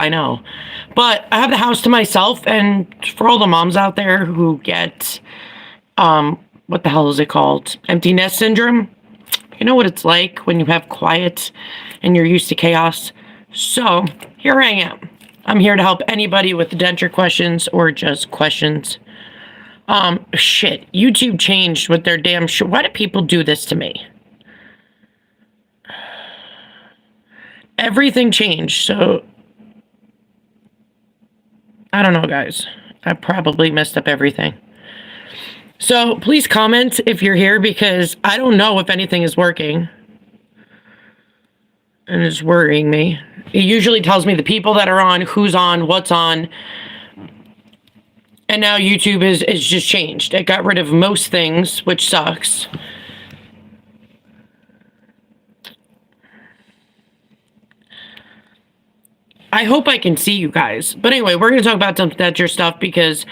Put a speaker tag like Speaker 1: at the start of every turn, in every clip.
Speaker 1: I know. But I have the house to myself, and for all the moms out there who get, what the hell is it called? Empty nest syndrome. You know what it's like when you have quiet and you're used to chaos. So here I am. I'm here to help anybody with denture questions or just questions. Shit, YouTube changed with their damn shit. Why do people do this to me? Everything changed, so I don't know, guys. I probably messed up everything. So please comment if you're here, because I don't know if anything is working. And it's worrying me. It usually tells me the people that are on, who's on, what's on. And now YouTube is just changed. It got rid of most things, which sucks. I hope I can see you guys. But anyway, we're going to talk about some denture stuff because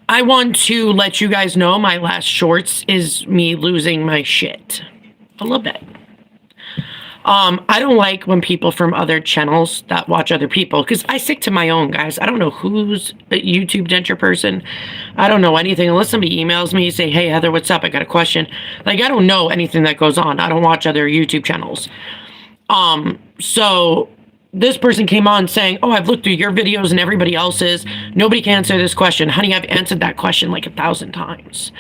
Speaker 1: I want to let you guys know my last shorts is me losing my shit. A little bit. I don't like when people from other channels that watch other people, because I stick to my own, guys. I don't know who's a YouTube denture person. I don't know anything unless somebody emails me, say, hey, Heather, what's up? I got a question. Like, I don't know anything that goes on. I don't watch other YouTube channels. So this person came on saying, oh, I've looked through your videos and everybody else's. Nobody can answer this question. Honey, I've answered that question like 1,000 times.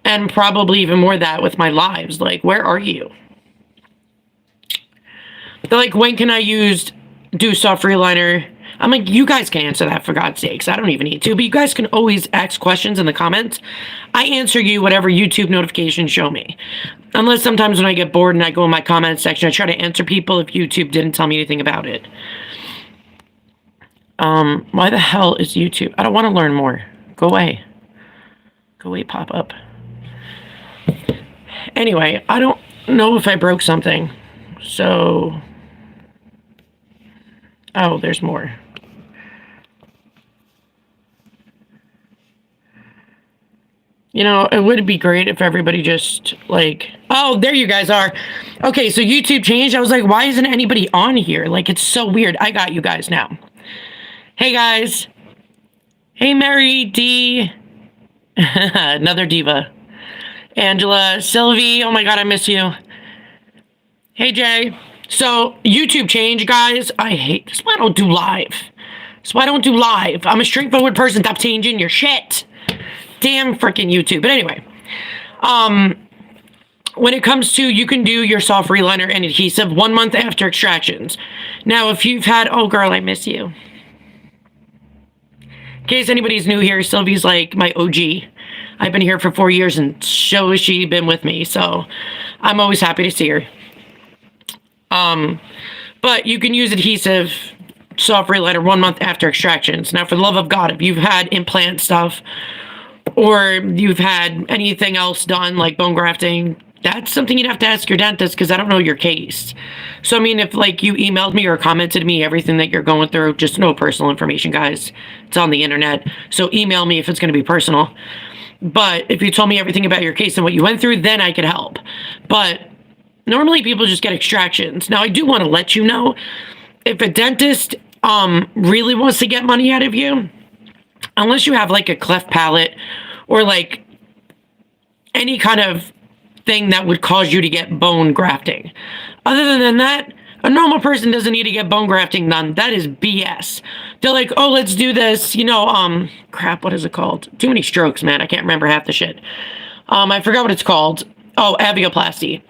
Speaker 1: And probably even more that with my lives. Like, where are you? They're like, when can I do soft reliner? I'm like, you guys can answer that, for God's sakes. I don't even need to. But you guys can always ask questions in the comments. I answer you whatever YouTube notifications show me. Unless sometimes when I get bored and I go in my comment section, I try to answer people if YouTube didn't tell me anything about it. Why the hell is YouTube? I don't want to learn more. Go away. Go away, pop up. Anyway, I don't know if I broke something. So... oh, there's more. You know, it would be great if everybody just, like... oh, there you guys are. Okay, so YouTube changed. I was like, why isn't anybody on here? Like, it's so weird. I got you guys now. Hey, guys. Hey, Mary D. Another diva. Angela. Sylvie. Oh, my God, I miss you. Hey, Jay. So, YouTube change, guys. I hate this. Why don't do live? That's why I don't do live. I'm a straightforward person. Stop changing your shit. Damn freaking YouTube. But anyway, when it comes to, you can do your soft reliner and adhesive 1 month after extractions. Now, if you've had, oh girl, I miss you. In case anybody's new here, Sylvie's like my OG. I've been here for 4 years and so has she been with me. So I'm always happy to see her. But you can use adhesive soft reliner 1 month after extractions. Now, for the love of God, if you've had implant stuff or you've had anything else done like bone grafting, that's something you'd have to ask your dentist, because I don't know your case. So, I mean, if like you emailed me or commented me everything that you're going through, just no personal information, guys. It's on the internet. So email me if it's going to be personal. But if you told me everything about your case and what you went through, then I could help. But normally people just get extractions. Now, I do want to let you know, if a dentist really wants to get money out of you, unless you have like a cleft palate or like any kind of thing that would cause you to get bone grafting. Other than that, a normal person doesn't need to get bone grafting done. That is BS. They're like, oh, let's do this. You know, crap, what is it called? Too many strokes, man. I can't remember half the shit. I forgot what it's called. Oh, advocaplasty.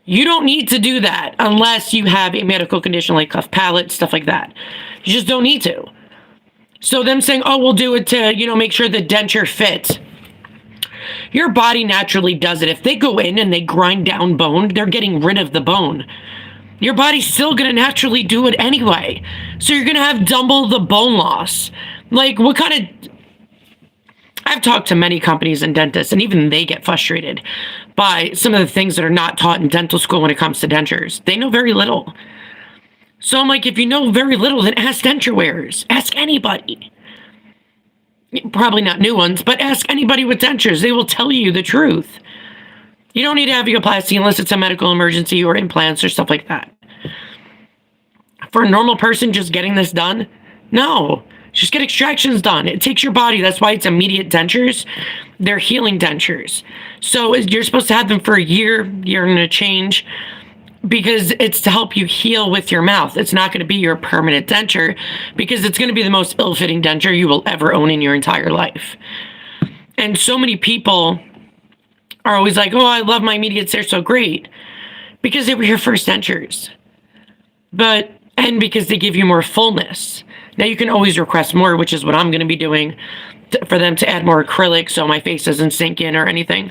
Speaker 1: You don't need to do that unless you have a medical condition like cleft palate, stuff like that. You just don't need to. So them saying, oh, we'll do it to, you know, make sure the denture fits. Your body naturally does it. If they go in and they grind down bone, they're getting rid of the bone. Your body's still going to naturally do it anyway. So you're going to have double the bone loss. Like, what kind of... I've talked to many companies and dentists, and even they get frustrated by some of the things that are not taught in dental school when it comes to dentures. They know very little. So I'm like, if you know very little, then ask denture wearers. Ask anybody. Probably not new ones, but ask anybody with dentures. They will tell you the truth. You don't need advocaplasty unless it's a medical emergency or implants or stuff like that. for a normal person just getting this done? No. Just get extractions done. It takes your body. That's why it's immediate dentures. They're healing dentures. So you're supposed to have them for a year and a change, because it's to help you heal with your mouth. It's not going to be your permanent denture, because it's going to be the most ill-fitting denture you will ever own in your entire life. And so many people are always like, oh, I love my immediates. They're so great, because they were your first dentures. And because they give you more fullness. Now you can always request more, which is what I'm going to be doing, for them to add more acrylic so my face doesn't sink in or anything.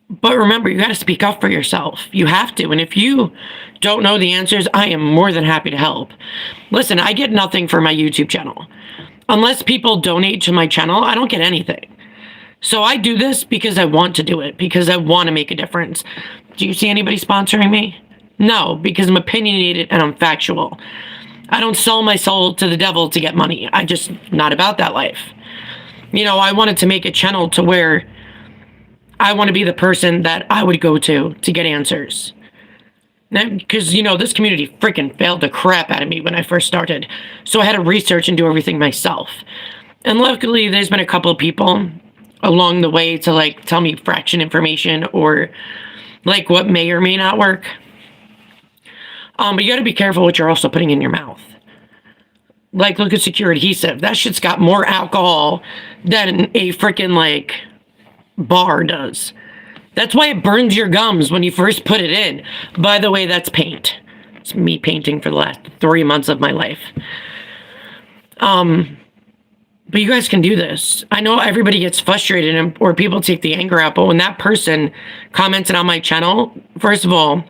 Speaker 1: But remember, you got to speak up for yourself. You have to. And if you don't know the answers, I am more than happy to help. Listen, I get nothing for my YouTube channel. Unless people donate to my channel, I don't get anything. So I do this because I want to do it, because I want to make a difference. Do you see anybody sponsoring me? No, because I'm opinionated and I'm factual. I don't sell my soul to the devil to get money. I'm just not about that life. I wanted to make a channel to where I want to be the person that I would go to get answers. Because, this community freaking failed the crap out of me when I first started. So I had to research and do everything myself. And luckily, there's been a couple of people along the way to, tell me fraction information or, what may or may not work. But you got to be careful what you're also putting in your mouth. Look at Secure Adhesive. That shit's got more alcohol than a freaking, bar does. That's why it burns your gums when you first put it in. By the way, that's paint. It's me painting for the last 3 months of my life. But you guys can do this. I know everybody gets frustrated or people take the anger out, but when that person commented on my channel, first of all,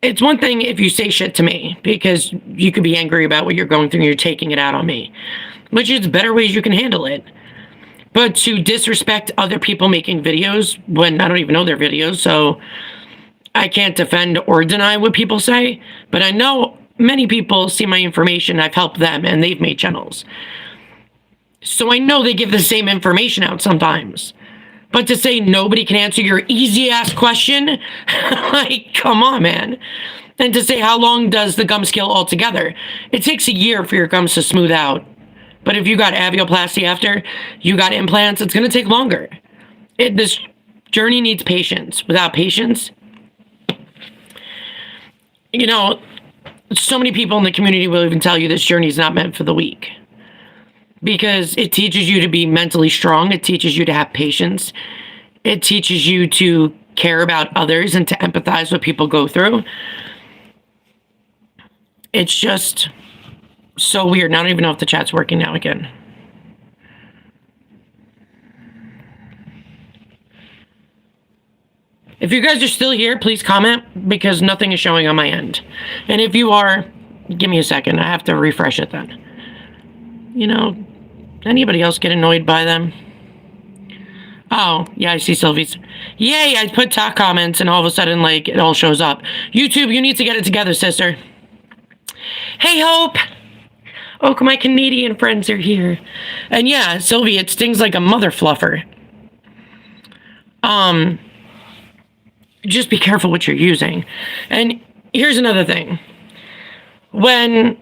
Speaker 1: it's one thing if you say shit to me, because you could be angry about what you're going through and you're taking it out on me, which is better ways you can handle it. But to disrespect other people making videos when I don't even know their videos, so I can't defend or deny what people say, but I know many people see my information, I've helped them, and they've made channels. So I know they give the same information out sometimes. But to say nobody can answer your easy-ass question, come on, man. And to say how long does the gums heal altogether? It takes a year for your gums to smooth out. But if you got avioplasty after, you got implants, it's going to take longer. This journey needs patience. Without patience, so many people in the community will even tell you this journey is not meant for the weak. Because it teaches you to be mentally strong. It teaches you to have patience. It teaches you to care about others and to empathize what people go through. It's just so weird. I don't even know if the chat's working now again. If you guys are still here, please comment, because nothing is showing on my end. And if you are, give me a second. I have to refresh it then. Anybody else get annoyed by them? Oh, yeah, I see Sylvie's. Yay, I put talk comments and all of a sudden, it all shows up. YouTube, you need to get it together, sister. Hey, Hope. Oh, my Canadian friends are here. And yeah, Sylvie, it stings like a mother fluffer. Just be careful what you're using. And here's another thing. When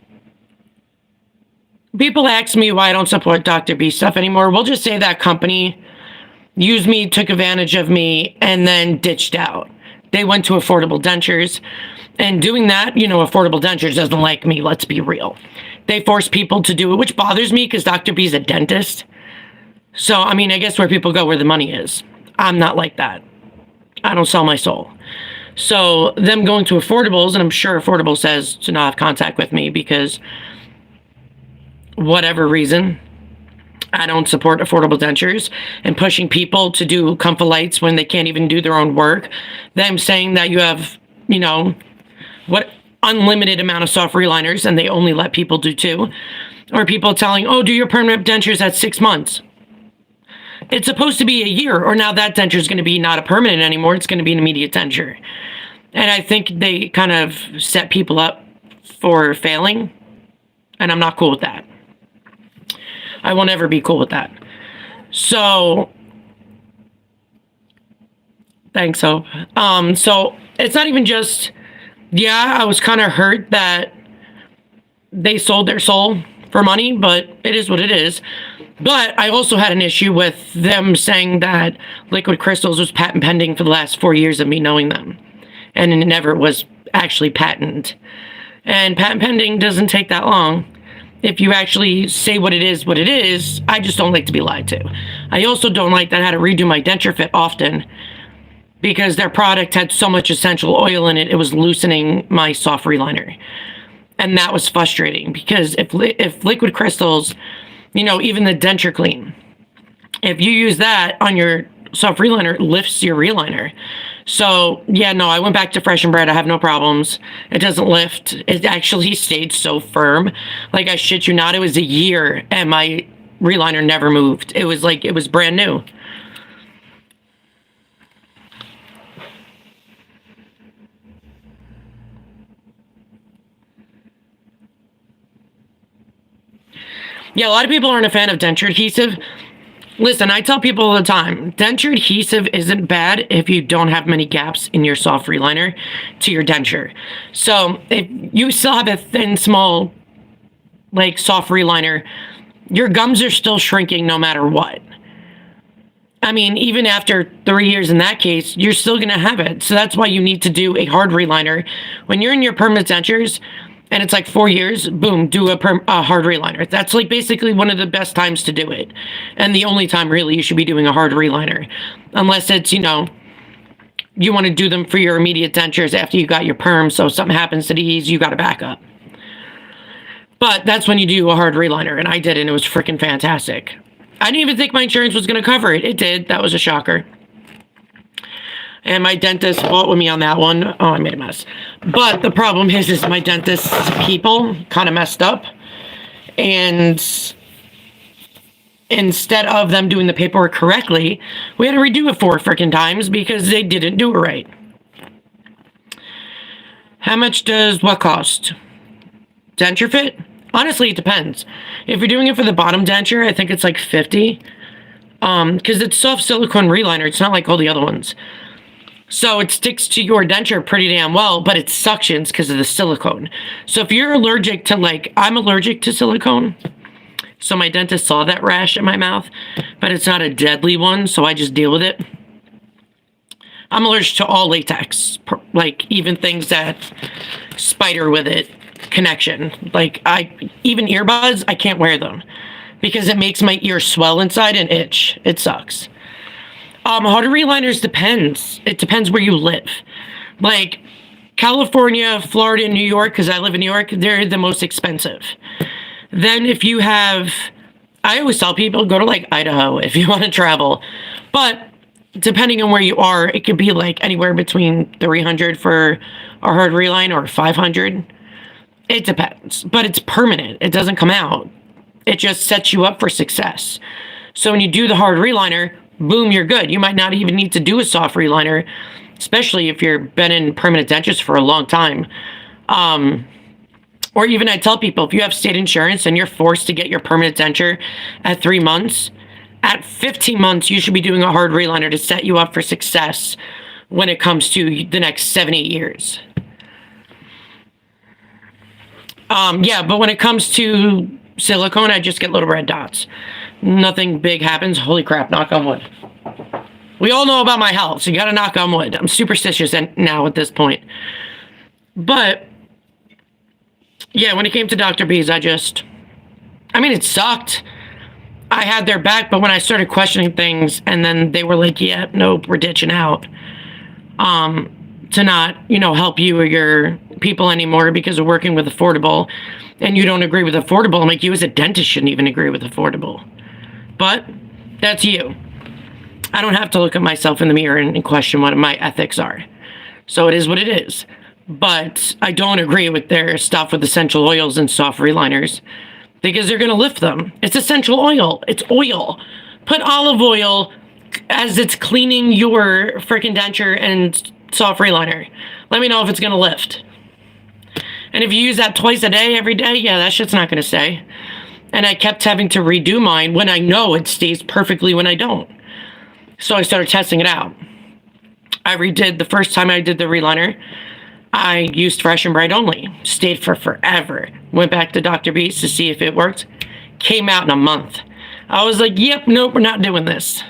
Speaker 1: people ask me why I don't support Dr. B stuff anymore, we'll just say that company used me, took advantage of me, and then ditched out. They went to Affordable Dentures. And doing that, Affordable Dentures doesn't like me, let's be real. They force people to do it, which bothers me because Dr. B's a dentist. So, I guess where people go where the money is. I'm not like that. I don't sell my soul. So, them going to Affordables, and I'm sure Affordable says to not have contact with me because whatever reason, I don't support Affordable Dentures, and pushing people to do Comfolites when they can't even do their own work. Them saying that you have, unlimited amount of soft reliners and they only let people do 2. Or people telling, do your permanent dentures at 6 months. It's supposed to be a year, or now that denture is going to be not a permanent anymore. It's going to be an immediate denture. And I think they kind of set people up for failing, and I'm not cool with that. I won't ever be cool with that. So, thanks, Hope. So, it's not even just Yeah, I was kind of hurt that they sold their soul for money, but it is what it is. But I also had an issue with them saying that liquid crystals was patent pending for the last 4 years of me knowing them. And it never was actually patented. And patent pending doesn't take that long. If you actually say what it is, I just don't like to be lied to. I also don't like that I had to redo my denture fit often because their product had so much essential oil in it, it was loosening my soft reliner. And that was frustrating because if liquid crystals, even the denture clean, if you use that on your soft reliner, it lifts your reliner. So, yeah, no, I went back to Fresh and Bread. I have no problems. It doesn't lift. It actually stayed so firm. Like, I shit you not, it was a year and my reliner never moved. It was like, it was brand new. Yeah, a lot of people aren't a fan of denture adhesive. Listen, I tell people all the time, denture adhesive isn't bad if you don't have many gaps in your soft reliner to your denture. So if you still have a thin, small, like soft reliner, your gums are still shrinking no matter what. I mean, even after 3 years in that case, you're still going to have it. So that's why you need to do a hard reliner. When you're in your permanent dentures and it's like 4 years, boom, do a hard reliner. That's like basically one of the best times to do it. And the only time really you should be doing a hard reliner. Unless it's, you want to do them for your immediate dentures after you got your perm. So if something happens to these, you got to back up. But that's when you do a hard reliner. And I did, and it was freaking fantastic. I didn't even think my insurance was going to cover it. It did. That was a shocker. And my dentist fought with me on that one. Oh, I made a mess. But the problem is my dentist's people kind of messed up. And instead of them doing the paperwork correctly, we had to redo it 4 freaking times because they didn't do it right. How much does what cost? Denture fit? Honestly, it depends. If you're doing it for the bottom denture, I think it's like $50. Because it's soft silicone reliner. It's not like all the other ones. So it sticks to your denture pretty damn well, but it suctions because of the silicone. So if you're allergic to, I'm allergic to silicone. So my dentist saw that rash in my mouth, but it's not a deadly one, so I just deal with it. I'm allergic to all latex, even things that spider with it. Connection. Even earbuds, I can't wear them because it makes my ear swell inside and itch. It sucks. Harder reliners depends. It depends where you live. Like California, Florida, and New York, because I live in New York, they're the most expensive. Then if you have, I always tell people, go to Idaho if you want to travel. But depending on where you are, it could be anywhere between $300 for a hard reline or $500. It depends, but it's permanent. It doesn't come out. It just sets you up for success. So when you do the hard reliner, boom, you're good. You might not even need to do a soft reliner, especially if you've been in permanent dentures for a long time. Or even I tell people, if you have state insurance and you're forced to get your permanent denture at 3 months, at 15 months, you should be doing a hard reliner to set you up for success when it comes to the next 7-8 years. But when it comes to silicone, I just get little red dots. Nothing big happens. Holy crap, knock on wood. We all know about my health, so you gotta knock on wood. I'm superstitious now at this point. But, yeah, when it came to Dr. B's, it sucked. I had their back, but when I started questioning things, and then they were like, yeah, nope, we're ditching out. To not, help you or your people anymore because of working with affordable, and you don't agree with affordable. I'm like, you as a dentist shouldn't even agree with affordable. But that's you. I don't have to look at myself in the mirror and question what my ethics are. So it is what it is. But I don't agree with their stuff with essential oils and soft reliners because they're going to lift them. It's essential oil. It's oil. Put olive oil as it's cleaning your freaking denture and soft reliner. Let me know if it's going to lift. And if you use that twice a day, every day, yeah, that shit's not going to stay. And I kept having to redo mine when I know it stays perfectly when I don't. So I started testing it out. I redid the first time I did the reliner. I used Fresh and Bright only. Stayed for forever. Went back to Dr. B's to see if it worked. Came out in a month. I was like, yep, nope, we're not doing this.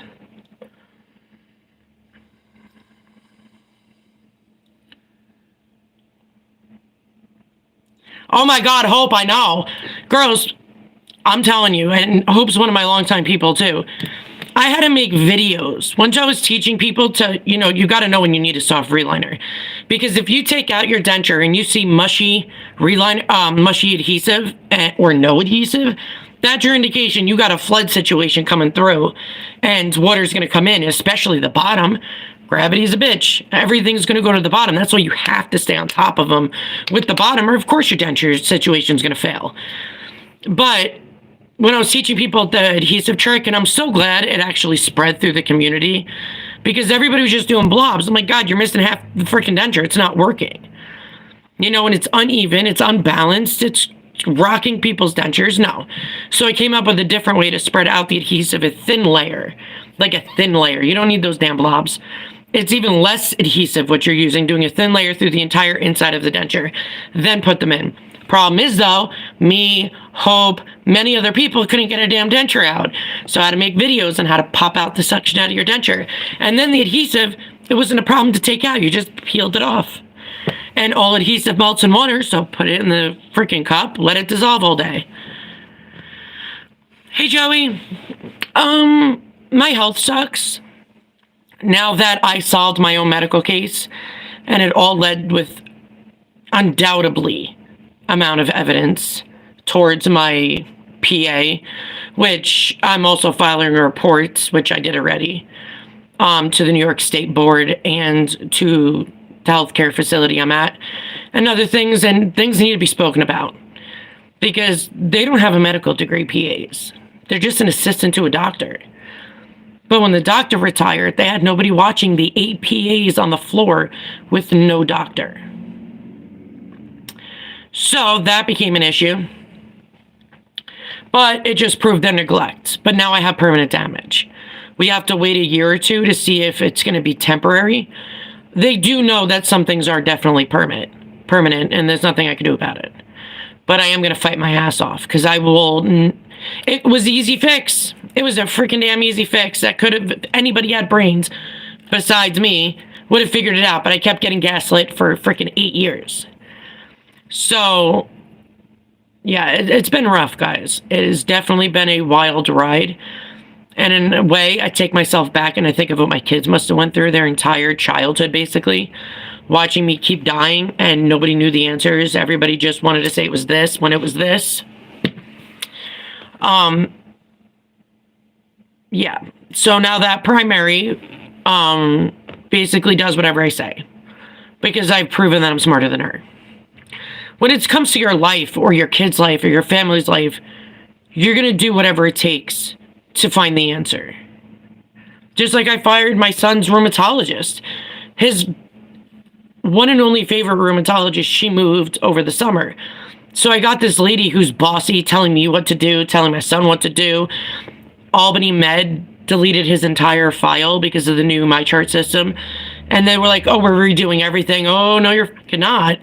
Speaker 1: Oh my God, Hope, I know. Girls, I'm telling you, and Hope's one of my longtime people too. I had to make videos. Once I was teaching people to, you got to know when you need a soft reliner. Because if you take out your denture and you see mushy mushy adhesive or no adhesive, that's your indication you got a flood situation coming through and water's going to come in, especially the bottom. Gravity's a bitch. Everything's going to go to the bottom. That's why you have to stay on top of them with the bottom, or of course your denture situation's going to fail. But when I was teaching people the adhesive trick, and I'm so glad it actually spread through the community, because everybody was just doing blobs. I'm like, God, you're missing half the freaking denture. It's not working. And it's uneven, it's unbalanced, it's rocking people's dentures. No. So I came up with a different way to spread out the adhesive, a thin layer, like a thin layer. You don't need those damn blobs. It's even less adhesive what you're using, doing a thin layer through the entire inside of the denture, then put them in. Problem is, though, me, Hope, many other people couldn't get a damn denture out. So I had to make videos on how to pop out the suction out of your denture. And then the adhesive, it wasn't a problem to take out. You just peeled it off. And all adhesive melts in water, so put it in the freaking cup, let it dissolve all day. Hey, Joey. My health sucks. Now that I solved my own medical case, and it all led with undoubtedly amount of evidence towards my PA, which I'm also filing reports, which I did already, to the New York State Board and to the healthcare facility I'm at, and other things, and things need to be spoken about because they don't have a medical degree PAs. They're just an assistant to a doctor. But when the doctor retired, they had nobody watching the 8 PAs on the floor with no doctor. So that became an issue. But it just proved their neglect. But now I have permanent damage. We have to wait a year or two to see if it's going to be temporary. They do know that some things are definitely permanent, and there's nothing I can do about it. But I am going to fight my ass off because I will. It was the easy fix. It was a freaking damn easy fix that could have, anybody had brains besides me would have figured it out. But I kept getting gaslit for freaking 8 years. So, yeah, it's been rough, guys. It has definitely been a wild ride. And in a way, I take myself back and I think of what my kids must have went through their entire childhood, basically. Watching me keep dying and nobody knew the answers. Everybody just wanted to say it was this when it was this. Yeah. So now that primary basically does whatever I say. Because I've proven that I'm smarter than her. When it comes to your life or your kid's life or your family's life, you're going to do whatever it takes to find the answer. Just like I fired my son's rheumatologist. His one and only favorite rheumatologist, she moved over the summer. So I got this lady who's bossy telling me what to do, telling my son what to do. Albany Med deleted his entire file because of the new MyChart system. And they were like, oh, we're redoing everything. Oh, no, you're not.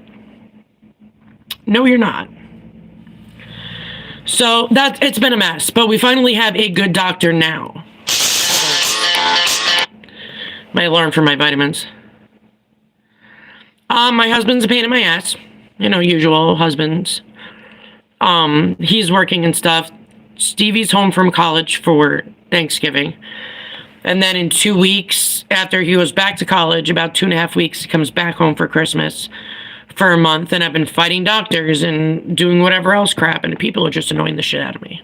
Speaker 1: No, you're not. So it's been a mess, but we finally have a good doctor now. My alarm for my vitamins. My husband's a pain in my ass. Usual husbands. He's working and stuff. Stevie's home from college for Thanksgiving. And then in 2 weeks, after he goes back to college, about 2.5 weeks, he comes back home for Christmas for a month. And I've been fighting doctors and doing whatever else crap. And people are just annoying the shit out of me.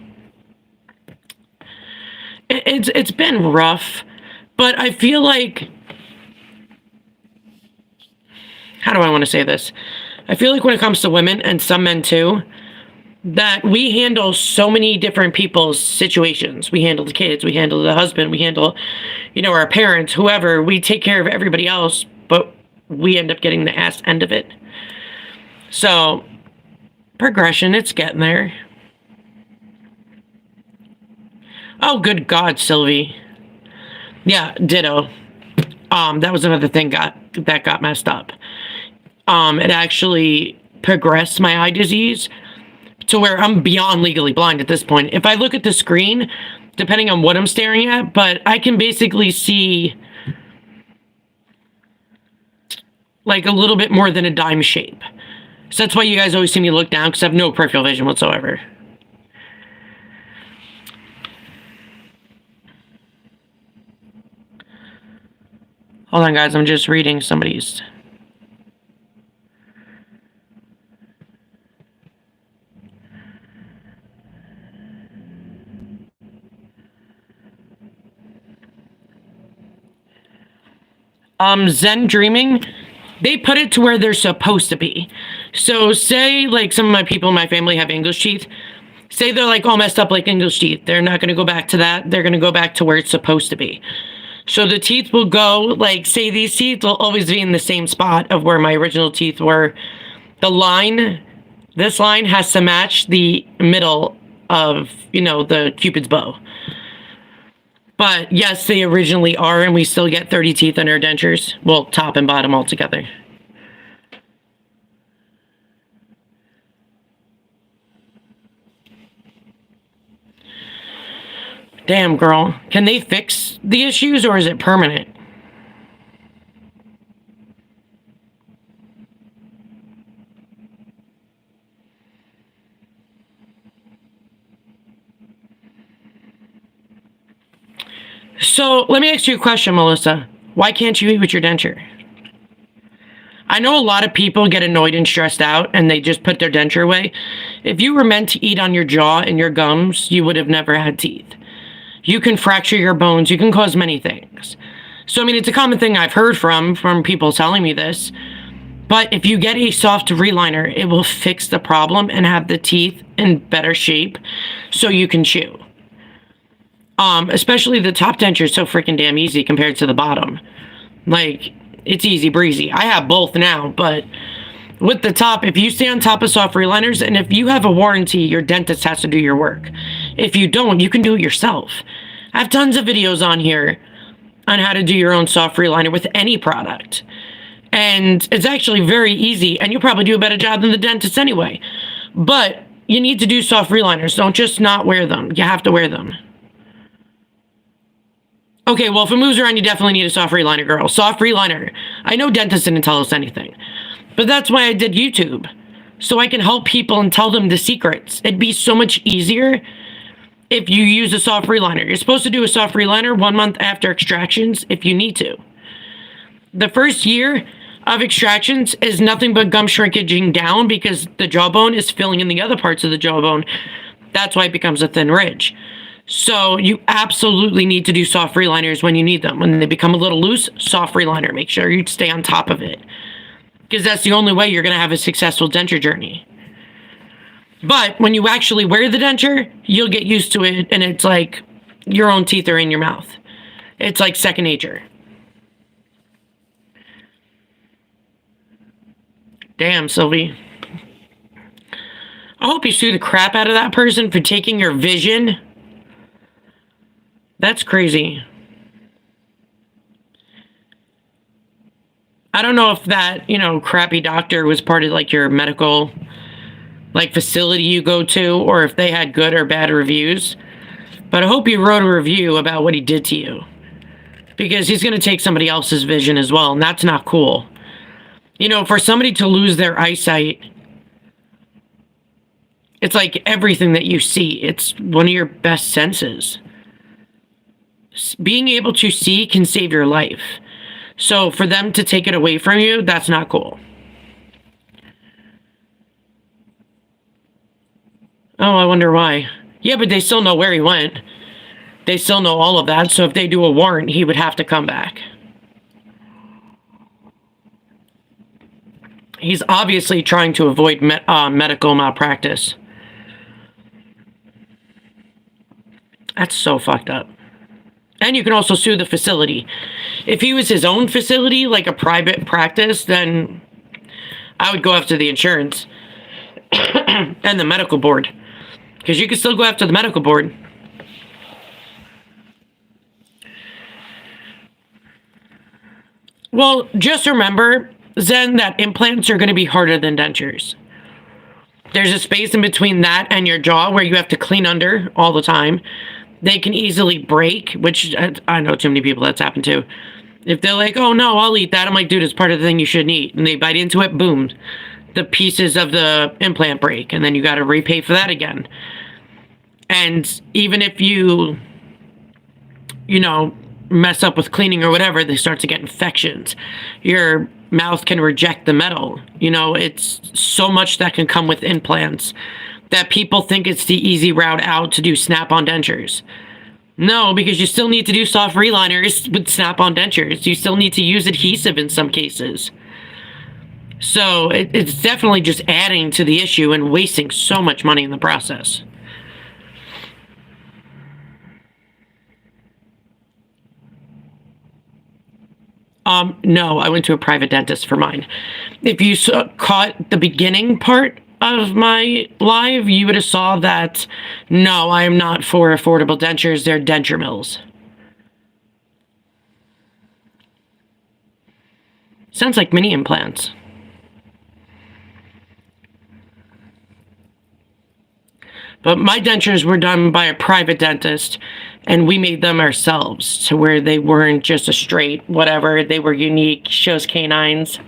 Speaker 1: It's been rough. But I feel like... How do I want to say this? I feel like when it comes to women, and some men too, that we handle so many different people's situations. We handle the kids, we handle the husband, we handle, our parents, whoever. We take care of everybody else, but we end up getting the ass end of it. So, progression, it's getting there. Oh, good God, Sylvie. Yeah, ditto. That was another thing that got messed up. it actually progressed my eye disease to where I'm beyond legally blind at this point. If I look at the screen, depending on what I'm staring at, but I can basically see like a little bit more than a dime shape. So that's why you guys always see me look down, because I have no peripheral vision whatsoever. Hold on, guys. I'm just reading somebody's. Zen Dreaming, they put it to where they're supposed to be. So say like some of my people in my family have English teeth. Say they're like all messed up like English teeth. They're not going to go back to that. They're going to go back to where it's supposed to be. So the teeth will go, like, say these teeth will always be in the same spot of where my original teeth were. The line, this line has to match the middle of, you know, the Cupid's bow. But yes, they originally are, and we still get 30 teeth on our dentures. Well, top and bottom all together. Damn, girl. Can they fix the issues, or is it permanent? So, let me ask you a question, Melissa. Why can't you eat with your denture? I know a lot of people get annoyed and stressed out, and they just put their denture away. If you were meant to eat on your jaw and your gums, you would have never had teeth. You can fracture your bones. You can cause many things. So, I mean, it's a common thing I've heard from people telling me this. But if you get a soft reliner, it will fix the problem and have the teeth in better shape so you can chew. Especially the top denture is so freaking damn easy compared to the bottom. Like, it's easy breezy. I have both now, but with the top, if you stay on top of soft reliners, and if you have a warranty, your dentist has to do your work. If you don't, you can do it yourself. I have tons of videos on here on how to do your own soft reliner with any product. And it's actually very easy, and you'll probably do a better job than the dentist anyway. But you need to do soft reliners. Don't just not wear them. You have to wear them. Okay, well, if it moves around, you definitely need a soft reliner, girl. Soft reliner. I know dentists didn't tell us anything. But that's why I did YouTube. So I can help people and tell them the secrets. It'd be so much easier if you use a soft reliner. You're supposed to do a soft reliner 1 month after extractions if you need to. The first year of extractions is nothing but gum shrinkaging down because the jawbone is filling in the other parts of the jawbone. That's why it becomes a thin ridge. So you absolutely need to do soft reliners when you need them. When they become a little loose, soft reliner. Make sure you stay on top of it, because that's the only way you're going to have a successful denture journey. But when you actually wear the denture, you'll get used to it, and it's like your own teeth are in your mouth. It's like second nature. Damn, Sylvie. I hope you sue the crap out of that person for taking your vision. That's crazy. I don't know if that, crappy doctor was part of, like, your medical, like, facility you go to, or if they had good or bad reviews. But I hope you wrote a review about what he did to you, because he's going to take somebody else's vision as well, and that's not cool. For somebody to lose their eyesight, it's like everything that you see. It's one of your best senses. Being able to see can save your life. So for them to take it away from you, that's not cool. Oh, I wonder why. Yeah, but they still know where he went. They still know all of that. So if they do a warrant, he would have to come back. He's obviously trying to avoid medical malpractice. That's so fucked up. And you can also sue the facility. If he was his own facility, like a private practice, then I would go after the insurance and the medical board. Because you can still go after the medical board. Well, just remember, Zen, that implants are going to be harder than dentures. There's a space in between that and your jaw where you have to clean under all the time. They can easily break, which I know too many people that's happened to. If they're like, oh no, I'll eat that, I'm like, dude, it's part of the thing you shouldn't eat. And they bite into it, boom, the pieces of the implant break. And then you got to repay for that again. And even if you mess up with cleaning or whatever, they start to get infections. Your mouth can reject the metal. It's so much that can come with implants that people think it's the easy route out to do snap-on dentures. No, because you still need to do soft reliners with snap-on dentures. You still need to use adhesive in some cases. So it's definitely just adding to the issue and wasting so much money in the process. No, I went to a private dentist for mine. If you caught the beginning part of my live, you would have saw that, no, I am not for affordable dentures. They're denture mills. Sounds like mini implants. But my dentures were done by a private dentist, and we made them ourselves to where they weren't just a straight whatever. They were unique, shows canines.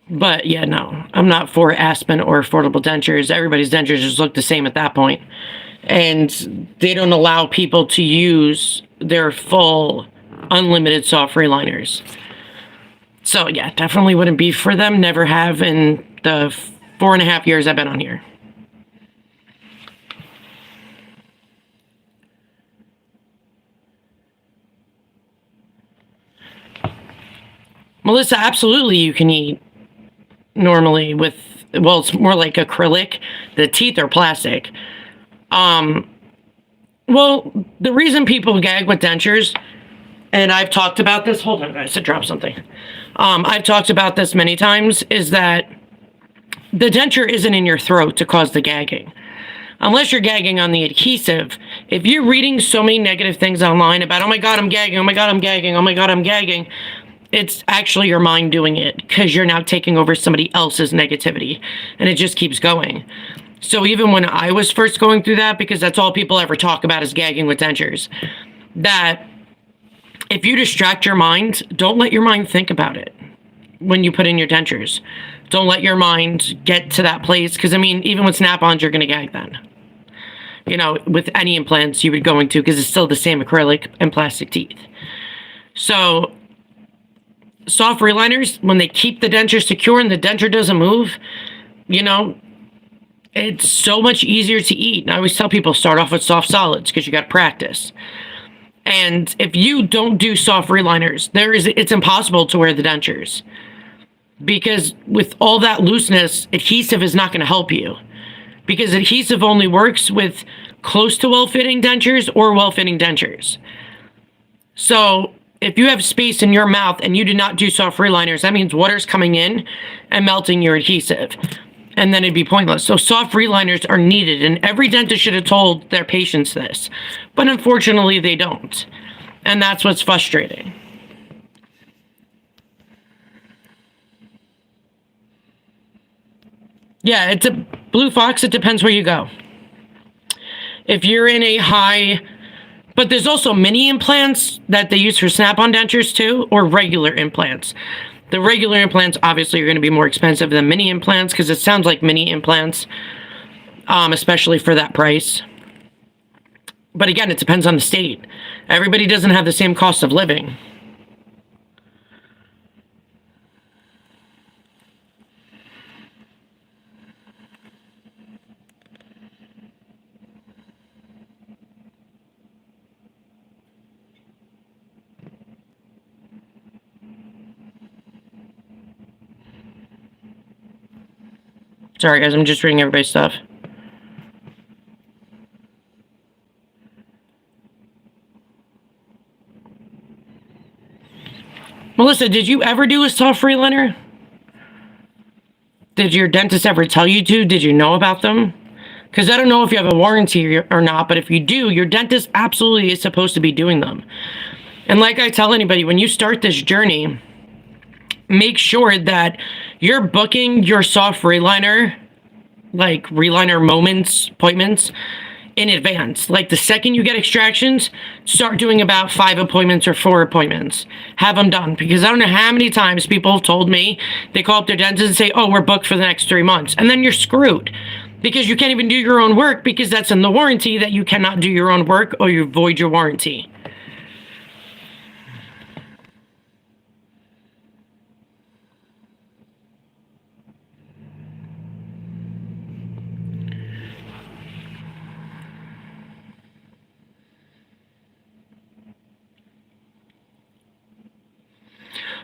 Speaker 1: But yeah, no, I'm not for Aspen or affordable dentures. Everybody's dentures just look the same at that point. And they don't allow people to use their full unlimited soft reliners. So yeah, definitely wouldn't be for them. Never have in the 4.5 years I've been on here. Melissa, absolutely you can eat normally with, well, it's more like acrylic. The teeth are plastic. Well, the reason people gag with dentures, and I've talked about this, hold on guys, I dropped something. I've talked about this many times, is that the denture isn't in your throat to cause the gagging. Unless you're gagging on the adhesive. If you're reading so many negative things online about, oh my God, I'm gagging, oh my God, I'm gagging, oh my God, I'm gagging, it's actually your mind doing it because you're now taking over somebody else's negativity, and it just keeps going. So even when I was first going through that, because that's all people ever talk about is gagging with dentures, that if you distract your mind, don't let your mind think about it when you put in your dentures. Don't let your mind get to that place, because I mean, even with snap-ons, you're going to gag then. With any implants you would go into, because it's still the same acrylic and plastic teeth. So soft reliners, when they keep the denture secure and the denture doesn't move, it's so much easier to eat. And I always tell people, start off with soft solids because you got to practice. And if you don't do soft reliners, it's impossible to wear the dentures. Because with all that looseness, adhesive is not going to help you. Because adhesive only works with close to well-fitting dentures or well-fitting dentures. So if you have space in your mouth and you do not do soft reliners, that means water's coming in and melting your adhesive. And then it'd be pointless. So soft reliners are needed, and every dentist should have told their patients this. But unfortunately, they don't. And that's what's frustrating. Yeah, it's a Blue Fox. It depends where you go. If you're in a high... But there's also mini implants that they use for snap-on dentures too, or regular implants. The regular implants obviously are going to be more expensive than mini implants because it sounds like mini implants, especially for that price. But again, it depends on the state. Everybody doesn't have the same cost of living. Sorry, guys, I'm just reading everybody's stuff. Melissa, did you ever do a soft reliner? Did your dentist ever tell you to? Did you know about them? Because I don't know if you have a warranty or not, but if you do, your dentist absolutely is supposed to be doing them. And like I tell anybody, when you start this journey, make sure that you're booking your soft reliner, like reliner moments, appointments in advance. Like the second you get extractions, start doing about 5 appointments or 4 appointments. Have them done. Because I don't know how many times people have told me they call up their dentist and say, oh, we're booked for the next 3 months. And then you're screwed because you can't even do your own work because that's in the warranty that you cannot do your own work or you void your warranty.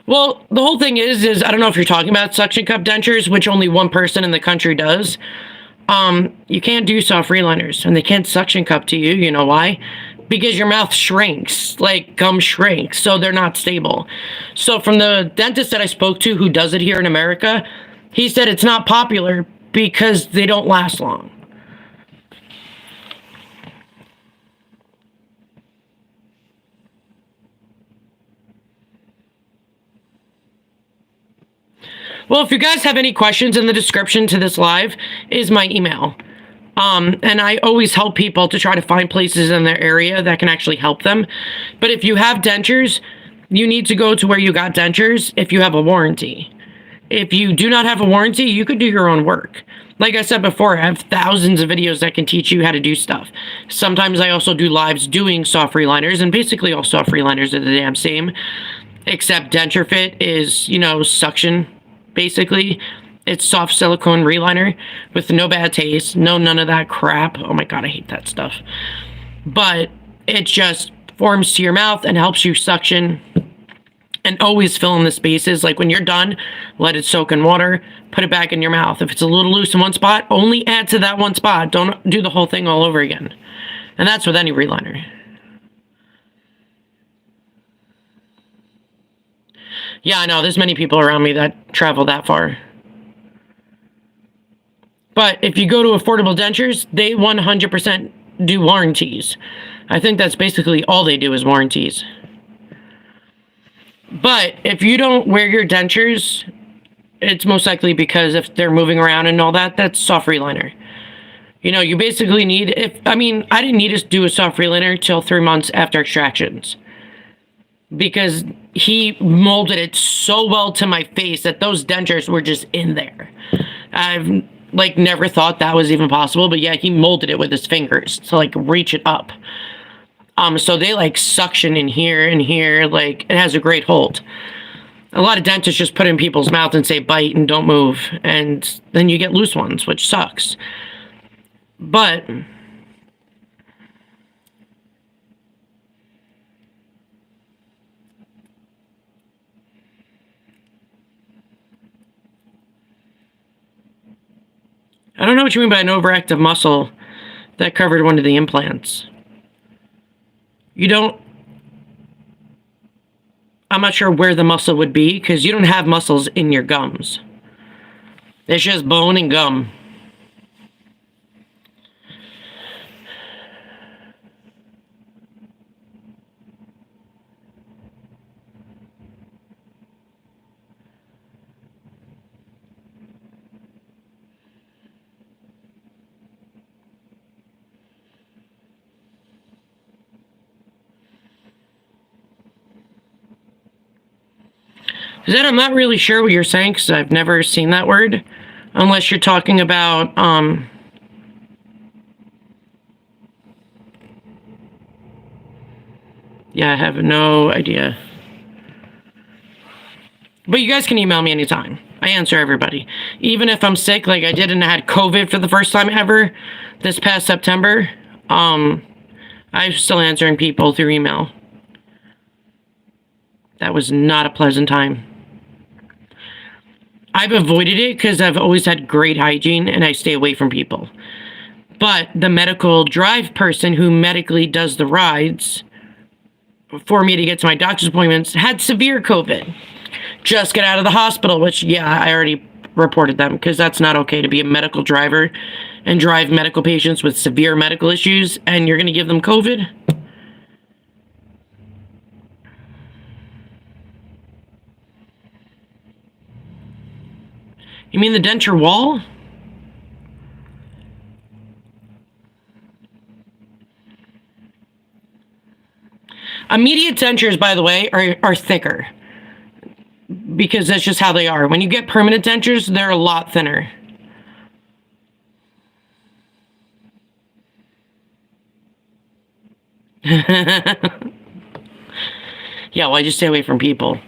Speaker 1: Well, the whole thing is I don't know if you're talking about suction cup dentures, which only one person in the country does. You can't do soft reliners, and they can't suction cup to you. You know why? Because your mouth shrinks, like gum shrinks, so they're not stable. So from the dentist that I spoke to who does it here in America, he said it's not popular because they don't last long. Well, if you guys have any questions, in the description to this live is my email. And I always help people to try to find places in their area that can actually help them. But if you have dentures, you need to go to where you got dentures if you have a warranty. If you do not have a warranty, you could do your own work. Like I said before, I have thousands of videos that can teach you how to do stuff. Sometimes I also do lives doing soft reliners, and basically all soft reliners are the damn same, except Denture Fit is, suction. Basically, it's soft silicone reliner with no bad taste, none of that crap. Oh my god, I hate that stuff. But it just forms to your mouth and helps you suction and always fill in the spaces. Like when you're done, let it soak in water, put it back in your mouth. If it's a little loose in one spot, only add to that one spot. Don't do the whole thing all over again. And that's with any reliner. Yeah, I know. There's many people around me that travel that far. But if you go to Affordable Dentures, they 100% do warranties. I think that's basically all they do is warranties. But if you don't wear your dentures, it's most likely because if they're moving around and all that, that's soft reliner. You basically need, I didn't need to do a soft reliner till 3 months after extractions. Because he molded it so well to my face that those dentures were just in there. I've never thought that was even possible, but yeah, he molded it with his fingers to reach it up. So they suction in here and here, it has a great hold. A lot of dentists just put it in people's mouth and say bite and don't move, and then you get loose ones, which sucks. But I don't know what you mean by an overactive muscle that covered one of the implants. I'm not sure where the muscle would be because you don't have muscles in your gums. It's just bone and gum. Zed, I'm not really sure what you're saying because I've never seen that word. Unless you're talking about, yeah, I have no idea. But you guys can email me anytime. I answer everybody. Even if I'm sick, like I did and I had COVID for the first time ever this past September, I'm still answering people through email. That was not a pleasant time. I've avoided it because I've always had great hygiene and I stay away from people. But the medical drive person who medically does the rides for me to get to my doctor's appointments had severe COVID. Just got out of the hospital, which, yeah, I already reported them because that's not okay to be a medical driver and drive medical patients with severe medical issues and you're going to give them COVID. You mean the denture wall? Immediate dentures, by the way, are thicker. Because that's just how they are. When you get permanent dentures, they're a lot thinner. Yeah, well, I just stay away from people.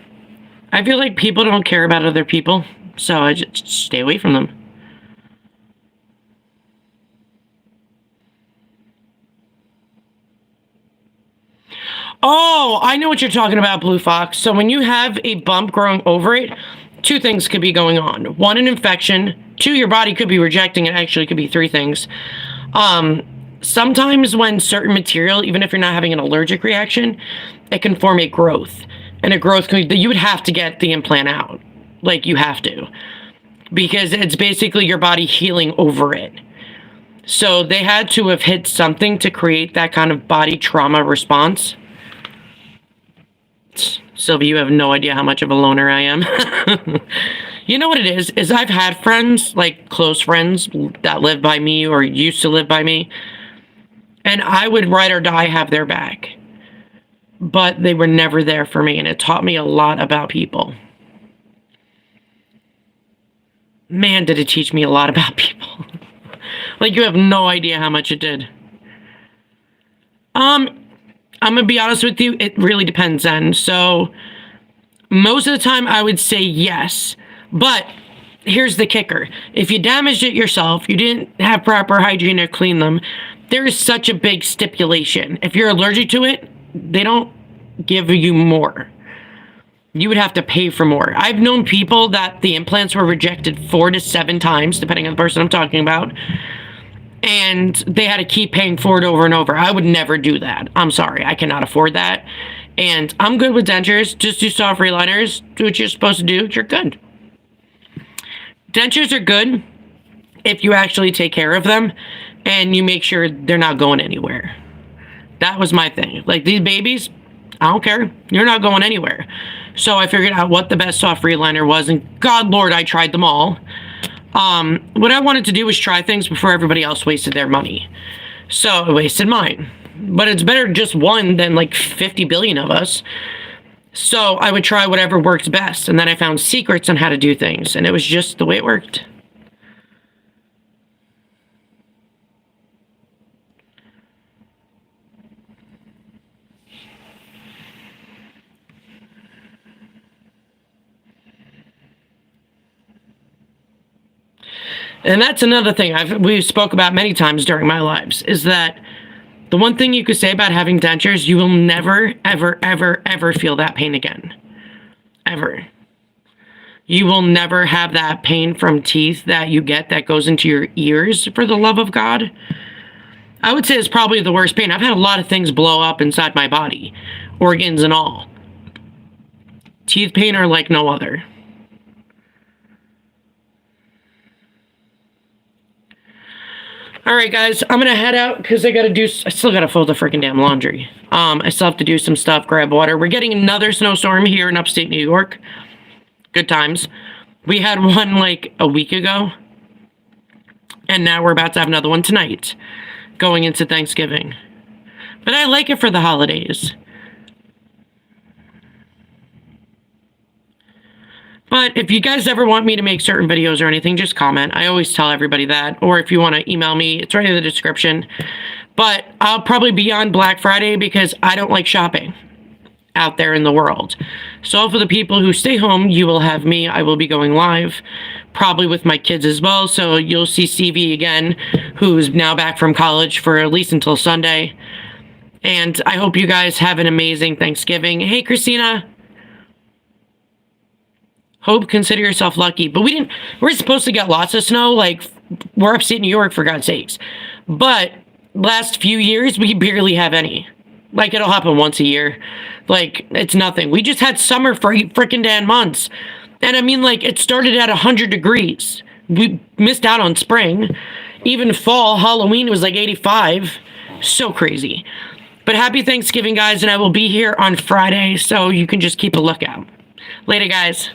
Speaker 1: I feel like people don't care about other people, so I just stay away from them. Oh, I know what you're talking about, Blue Fox. So when you have a bump growing over it, two things could be going on. One, an infection. Two, your body could be rejecting it. Actually, it could be three things. Sometimes when certain material, even if you're not having an allergic reaction, it can form a growth. And a growth, you would have to get the implant out. Like, you have to. Because it's basically your body healing over it. So they had to have hit something to create that kind of body trauma response. Sylvie, you have no idea how much of a loner I am. You know what it is I've had friends, like close friends that live by me or used to live by me, and I would ride or die have their back. But they were never there for me, and it taught me a lot about people. Man, did it teach me a lot about people. Like, you have no idea how much it did. I'm gonna be honest with you, it really depends on. So, most of the time I would say yes. But, here's the kicker. If you damaged it yourself, you didn't have proper hygiene or clean them, there is such a big stipulation. If you're allergic to it, they don't give you more. You would have to pay for more. I've known people that the implants were rejected 4 to 7 times, depending on the person I'm talking about. And they had to keep paying for it over and over. I would never do that. I'm sorry. I cannot afford that. And I'm good with dentures. Just do soft reliners. Do what you're supposed to do. You're good. Dentures are good if you actually take care of them and you make sure they're not going anywhere. That was my thing. Like, these babies, I don't care. You're not going anywhere. So I figured out what the best soft reliner was, and God Lord, I tried them all. What I wanted to do was try things before everybody else wasted their money. So I wasted mine. But it's better just one than like 50 billion of us. So I would try whatever worked best. And then I found secrets on how to do things. And it was just the way it worked. And that's another thing we spoke about many times during my lives, is that the one thing you could say about having dentures, you will never, ever, ever, ever feel that pain again. Ever. You will never have that pain from teeth that you get that goes into your ears, for the love of God. I would say it's probably the worst pain. I've had a lot of things blow up inside my body, organs and all. Teeth pain are like no other. All right, guys, I'm going to head out because I still got to fold the freaking damn laundry. I still have to do some stuff, grab water. We're getting another snowstorm here in upstate New York. Good times. We had one like a week ago, and now we're about to have another one tonight, going into Thanksgiving. But I like it for the holidays. But if you guys ever want me to make certain videos or anything, just comment. I always tell everybody that. Or if you want to email me, it's right in the description. But I'll probably be on Black Friday because I don't like shopping out there in the world. So for the people who stay home, you will have me. I will be going live, probably with my kids as well. So you'll see CV again, who's now back from college for at least until Sunday. And I hope you guys have an amazing Thanksgiving. Hey, Christina. Hope, consider yourself lucky. But we're supposed to get lots of snow. Like, we're upstate New York, for God's sakes. But last few years, we barely have any. Like, it'll happen once a year. Like, it's nothing. We just had summer for 8 frickin' damn months. And I mean, like, it started at 100 degrees. We missed out on spring. Even fall, Halloween was like 85. So crazy. But happy Thanksgiving, guys. And I will be here on Friday, so you can just keep a lookout. Later, guys.